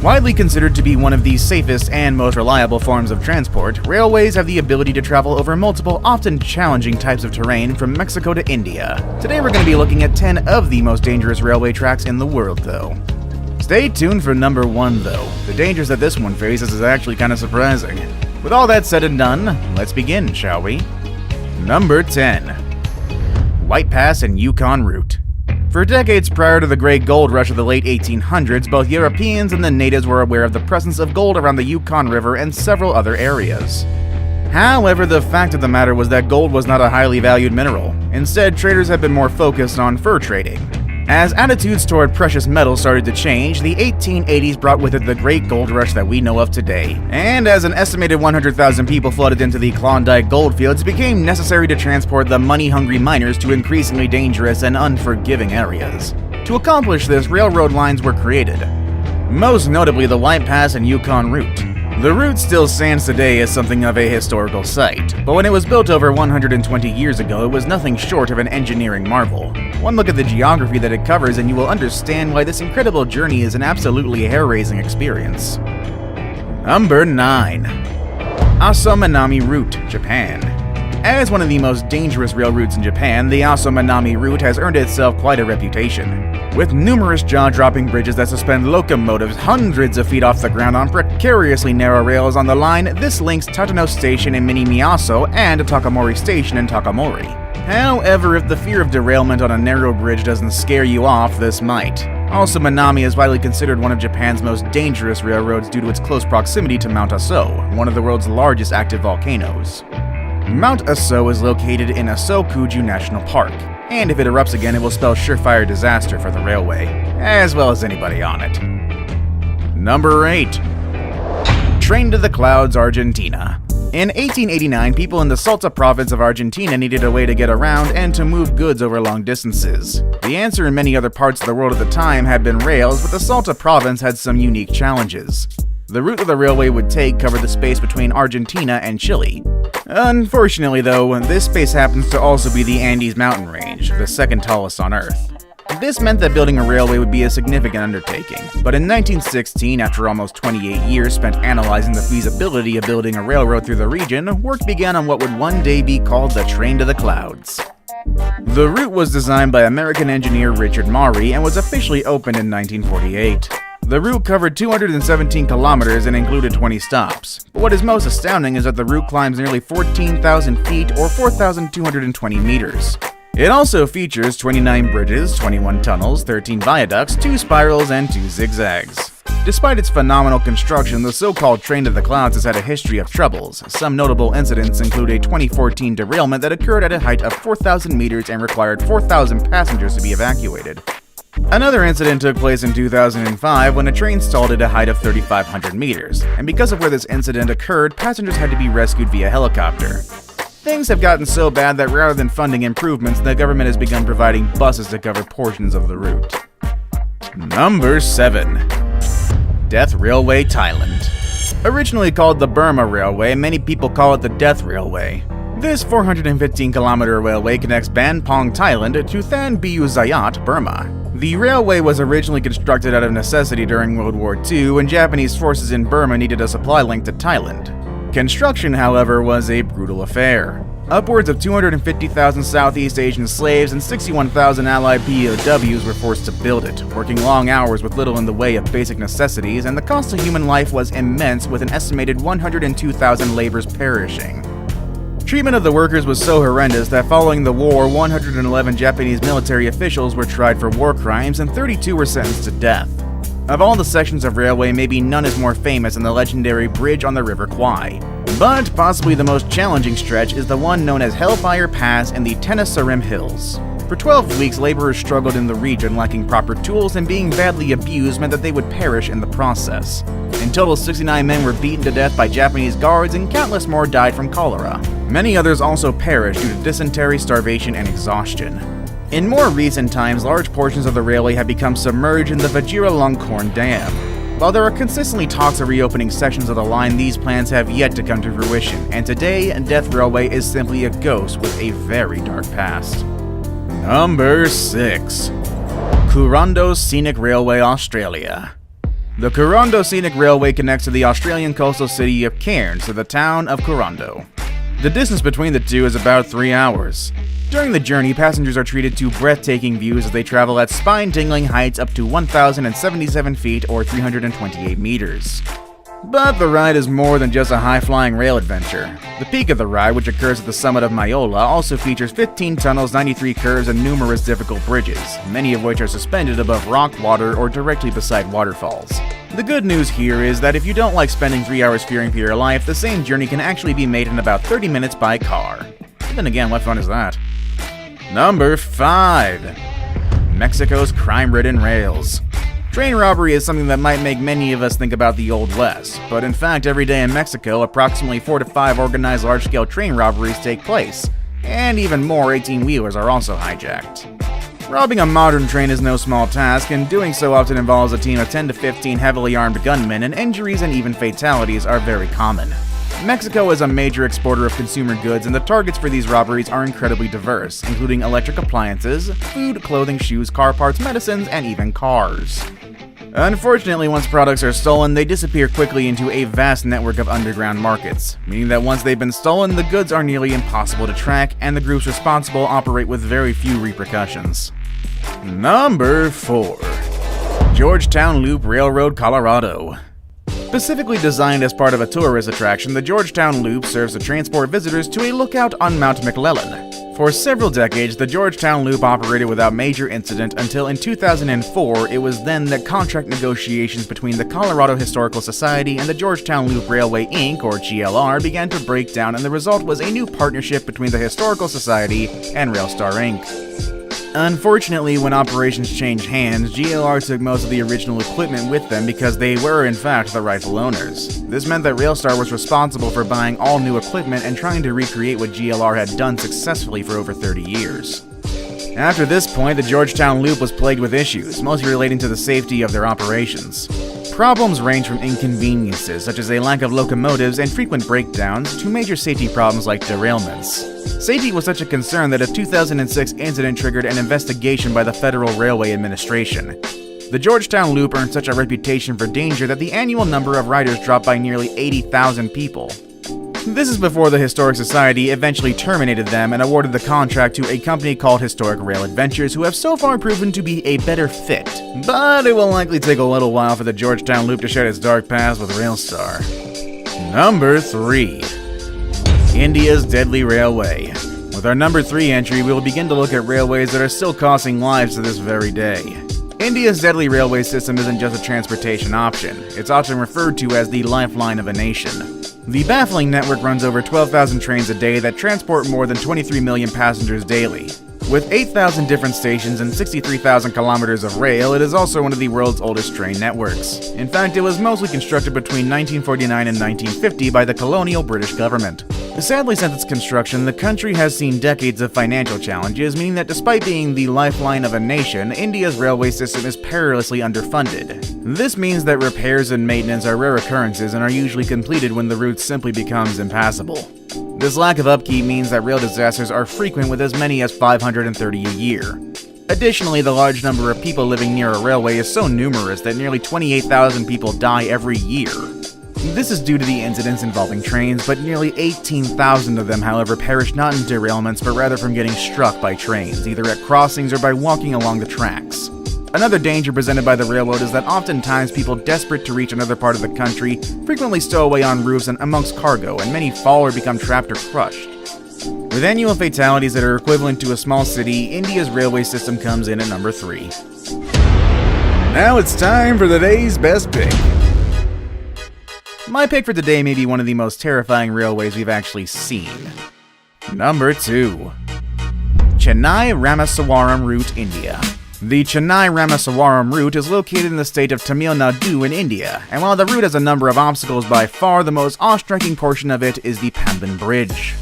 Widely considered to be one of the safest and most reliable forms of transport, railways have the ability to travel over multiple, often challenging types of terrain from Mexico to India. Today we're going to be looking at 10 of the most dangerous railway tracks in the world, though. Stay tuned for number 1, though. The dangers that this one faces is actually kind of surprising. With all that said and done, let's begin, shall we? Number 10. White Pass and Yukon Route. For decades prior to the Great Gold Rush of the late 1800s, both Europeans and the natives were aware of the presence of gold around the Yukon River and several other areas. However, the fact of the matter was that gold was not a highly valued mineral. Instead, traders had been more focused on fur trading. As attitudes toward precious metals started to change, the 1880s brought with it the Great Gold Rush that we know of today. And as an estimated 100,000 people flooded into the Klondike goldfields, it became necessary to transport the money-hungry miners to increasingly dangerous and unforgiving areas. To accomplish this, railroad lines were created, most notably the White Pass and Yukon Route. The route still stands today as something of a historical site, but when it was built over 120 years ago, it was nothing short of an engineering marvel. One look at the geography that it covers and you will understand why this incredible journey is an absolutely hair-raising experience. Number 9. Aso Minami Route, Japan. As one of the most dangerous rail routes in Japan, the Aso Minami Route has earned itself quite a reputation. With numerous jaw-dropping bridges that suspend locomotives hundreds of feet off the ground on precariously narrow rails on the line, this links Tatano Station in Minami-Aso and Takamori Station in Takamori. However, if the fear of derailment on a narrow bridge doesn't scare you off, this might. Also, Minami is widely considered one of Japan's most dangerous railroads due to its close proximity to Mount Aso, one of the world's largest active volcanoes. Mount Aso is located in Aso-Kuju National Park, and if it erupts again, it will spell surefire disaster for the railway, as well as anybody on it. Number 8. Train to the Clouds, Argentina. In 1889, people in the Salta province of Argentina needed a way to get around and to move goods over long distances. The answer in many other parts of the world at the time had been rails, but the Salta province had some unique challenges. The route that the railway would take covered the space between Argentina and Chile. Unfortunately, though, this space happens to also be the Andes mountain range, the second tallest on Earth. This meant that building a railway would be a significant undertaking, but in 1916, after almost 28 years spent analyzing the feasibility of building a railroad through the region, work began on what would one day be called the Train to the Clouds. The route was designed by American engineer Richard Maury and was officially opened in 1948. The route covered 217 kilometers and included 20 stops, but what is most astounding is that the route climbs nearly 14,000 feet or 4,220 meters. It also features 29 bridges, 21 tunnels, 13 viaducts, 2 spirals, and 2 zigzags. Despite its phenomenal construction, the so-called Train to the Clouds has had a history of troubles. Some notable incidents include a 2014 derailment that occurred at a height of 4,000 meters and required 4,000 passengers to be evacuated. Another incident took place in 2005 when a train stalled at a height of 3,500 meters, and because of where this incident occurred, passengers had to be rescued via helicopter. Things have gotten so bad that rather than funding improvements, the government has begun providing buses to cover portions of the route. Number 7. Death Railway, Thailand. Originally called the Burma Railway, many people call it the Death Railway. This 415-kilometer railway connects Banpong, Thailand to Than Biu Zayat, Burma. The railway was originally constructed out of necessity during World War II when Japanese forces in Burma needed a supply link to Thailand. Construction, however, was a brutal affair. Upwards of 250,000 Southeast Asian slaves and 61,000 Allied POWs were forced to build it, working long hours with little in the way of basic necessities, and the cost of human life was immense, with an estimated 102,000 laborers perishing. Treatment of the workers was so horrendous that following the war, 111 Japanese military officials were tried for war crimes and 32 were sentenced to death. Of all the sections of railway, maybe none is more famous than the legendary bridge on the River Kwai. But possibly the most challenging stretch is the one known as Hellfire Pass in the Tenasserim Hills. For 12 weeks, laborers struggled in the region, lacking proper tools and being badly abused meant that they would perish in the process. In total, 69 men were beaten to death by Japanese guards and countless more died from cholera. Many others also perished due to dysentery, starvation, and exhaustion. In more recent times, large portions of the railway have become submerged in the Vajiralongkorn Dam. While there are consistently talks of reopening sections of the line, these plans have yet to come to fruition, and today, Death Railway is simply a ghost with a very dark past. Number 6. Kurando's Scenic Railway, Australia. The Corondo Scenic Railway connects to the Australian coastal city of Cairns to the town of Corondo. The distance between the two is about 3 hours. During the journey, passengers are treated to breathtaking views as they travel at spine-tingling heights up to 1,077 feet or 328 meters. But the ride is more than just a high-flying rail adventure. The peak of the ride, which occurs at the summit of Mayola, also features 15 tunnels, 93 curves, and numerous difficult bridges, many of which are suspended above rock, water, or directly beside waterfalls. The good news here is that if you don't like spending 3 hours fearing for your life, the same journey can actually be made in about 30 minutes by car. Then again, what fun is that? Number 5. Mexico's crime-ridden rails. Train robbery is something that might make many of us think about the Old West, but in fact every day in Mexico, approximately 4 to 5 organized large-scale train robberies take place, and even more 18-wheelers are also hijacked. Robbing a modern train is no small task, and doing so often involves a team of 10 to 15 heavily armed gunmen, and injuries and even fatalities are very common. Mexico is a major exporter of consumer goods, and the targets for these robberies are incredibly diverse, including electric appliances, food, clothing, shoes, car parts, medicines, and even cars. Unfortunately, once products are stolen, they disappear quickly into a vast network of underground markets, meaning that once they've been stolen, the goods are nearly impossible to track, and the groups responsible operate with very few repercussions. Number 4. Georgetown Loop Railroad, Colorado. Specifically designed as part of a tourist attraction, the Georgetown Loop serves to transport visitors to a lookout on Mount McClellan. For several decades, the Georgetown Loop operated without major incident until in 2004, it was then that contract negotiations between the Colorado Historical Society and the Georgetown Loop Railway Inc., or GLR, began to break down, and the result was a new partnership between the Historical Society and Railstar Inc. Unfortunately, when operations changed hands, GLR took most of the original equipment with them because they were in fact the rightful owners. This meant that Railstar was responsible for buying all new equipment and trying to recreate what GLR had done successfully for over 30 years. After this point, the Georgetown Loop was plagued with issues, mostly relating to the safety of their operations. Problems range from inconveniences such as a lack of locomotives and frequent breakdowns to major safety problems like derailments. Safety was such a concern that a 2006 incident triggered an investigation by the Federal Railway Administration. The Georgetown Loop earned such a reputation for danger that the annual number of riders dropped by nearly 80,000 people. This is before the Historic Society eventually terminated them and awarded the contract to a company called Historic Rail Adventures, who have so far proven to be a better fit. But it will likely take a little while for the Georgetown Loop to shed its dark past with Railstar. Number 3. India's Deadly Railway. With our number 3 entry, we will begin to look at railways that are still costing lives to this very day. India's deadly railway system isn't just a transportation option, it's often referred to as the lifeline of a nation. The baffling network runs over 12,000 trains a day that transport more than 23 million passengers daily. With 8,000 different stations and 63,000 kilometers of rail, it is also one of the world's oldest train networks. In fact, it was mostly constructed between 1949 and 1950 by the colonial British government. Sadly, since its construction, the country has seen decades of financial challenges, meaning that despite being the lifeline of a nation, India's railway system is perilously underfunded. This means that repairs and maintenance are rare occurrences and are usually completed when the route simply becomes impassable. This lack of upkeep means that rail disasters are frequent, with as many as 530 a year. Additionally, the large number of people living near a railway is so numerous that nearly 28,000 people die every year. This is due to the incidents involving trains, but nearly 18,000 of them, however, perish not in derailments, but rather from getting struck by trains, either at crossings or by walking along the tracks. Another danger presented by the railroad is that oftentimes people desperate to reach another part of the country frequently stow away on roofs and amongst cargo, and many fall or become trapped or crushed. With annual fatalities that are equivalent to a small city, India's railway system comes in at number 3. Now it's time for the day's best pick. My pick for today may be one of the most terrifying railways we've actually seen. Number 2. Chennai-Ramaswaram Route, India. The Chennai-Ramaswaram route is located in the state of Tamil Nadu in India, and while the route has a number of obstacles, by far the most awe-striking portion of it is the Pamban Bridge.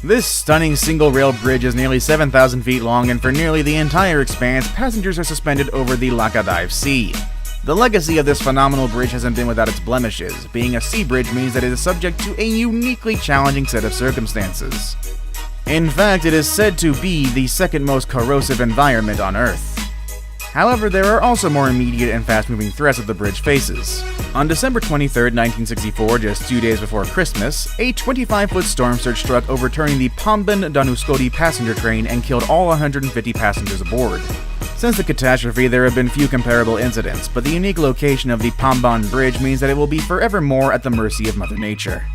This stunning single-rail bridge is nearly 7,000 feet long, and for nearly the entire expanse, passengers are suspended over the Lakshadweep Sea. The legacy of this phenomenal bridge hasn't been without its blemishes. Being a sea bridge means that it is subject to a uniquely challenging set of circumstances. In fact, it is said to be the second most corrosive environment on Earth. However, there are also more immediate and fast-moving threats that the bridge faces. On December 23, 1964, just 2 days before Christmas, a 25-foot storm surge struck, overturning the Pamban-Danuskodi passenger train and killed all 150 passengers aboard. Since the catastrophe, there have been few comparable incidents, but the unique location of the Pamban Bridge means that it will be forevermore at the mercy of Mother Nature.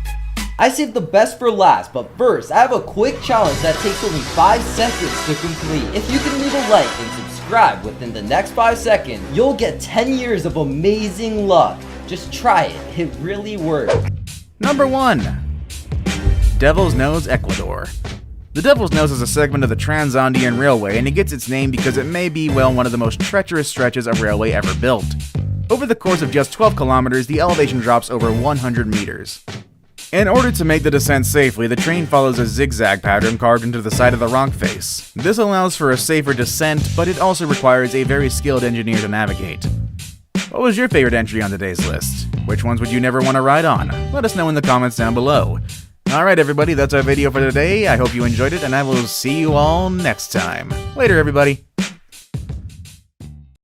I saved the best for last, but first, I have a quick challenge that takes only 5 seconds to complete. If you can leave a like and subscribe within the next 5 seconds, you'll get 10 years of amazing luck. Just try it, it really works. Number 1. Devil's Nose, Ecuador. The Devil's Nose is a segment of the Trans-Andean Railway, and it gets its name because it may be, well, one of the most treacherous stretches of railway ever built. Over the course of just 12 kilometers, the elevation drops over 100 meters. In order to make the descent safely, the train follows a zigzag pattern carved into the side of the rock face. This allows for a safer descent, but it also requires a very skilled engineer to navigate. What was your favorite entry on today's list? Which ones would you never want to ride on? Let us know in the comments down below. Alright everybody, that's our video for today. I hope you enjoyed it, and I will see you all next time. Later everybody.